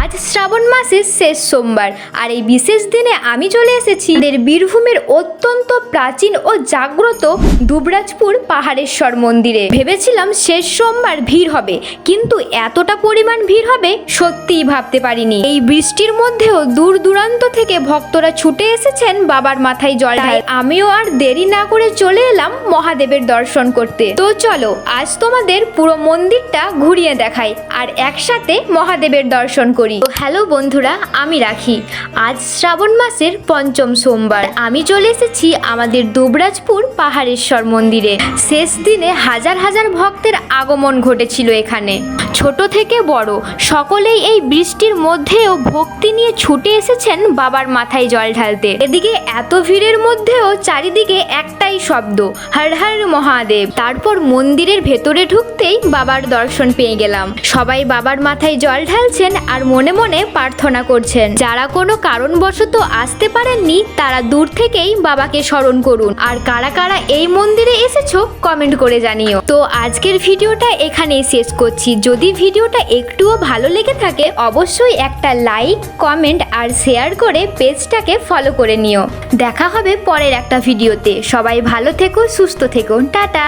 আজ শ্রাবণ মাসের শেষ সোমবার আর এই বিশেষ দিনে আমি চলে এসেছি বীরভূমের অত্যন্ত প্রাচীন ও জাগ্রত দুবরাজপুর পাহাড়েশ্বর মন্দিরে। ভেবেছিলাম শেষ সোমবার ভিড় হবে, কিন্তু এতটা পরিমাণ ভিড় হবে সত্যিই ভাবতে পারিনি। এই বৃষ্টির মধ্যেও দূর দূরান্ত থেকে ভক্তরা ছুটে এসেছেন বাবার মাথায় জল ঢালতে। আমিও আর দেরি না করে চলে এলাম মহাদেবের দর্শন করতে। তো চলো আজ তোমাদের পুরো মন্দিরটা ঘুরিয়ে দেখাই আর একসাথে মহাদেবের দর্শন করি। তো হ্যালো বন্ধুরা, আমি রাখি। আজ শ্রাবণ মাসের পঞ্চম সোমবার আমি চলে এসেছি আমাদের দুবরাজপুর পাহাড়েশ্বর মন্দিরে। শেষ দিনে হাজার হাজার ভক্তের আগমন ঘটেছিল এখানে। ছোট থেকে বড় সকলেই এই বৃষ্টির মধ্যেও ভক্তি নিয়ে ছুটে এসেছেন বাবার মাথায় জল ঢালতে। এদিকে এত ভিড়ের মধ্যেও চারিদিকে একটাই শব্দ, হর হর মহাদেব। তারপর মন্দিরের ভেতরে ঢুকতেই বাবার দর্শন পেয়ে গেলাম। সবাই বাবার মাথায় জল ঢালছেন আর মনে মনে প্রার্থনা করছেন। যারা কোনো কারণবশত আসতে পারেননি তারা দূর থেকেই বাবাকে স্মরণ করুন। আর কারা কারা এই মন্দিরে এসেছো কমেন্ট করে জানিও। তো আজকের ভিডিওটা এখানেই শেষ করছি। যদি ভিডিওটা একটুও ভালো লেগে থাকে অবশ্যই একটা লাইক, কমেন্ট আর শেয়ার করে পেজটাকে ফলো করে নিও। দেখা হবে পরের একটা ভিডিওতে। সবাই ভালো থেকো, সুস্থ থেকো, টাটা।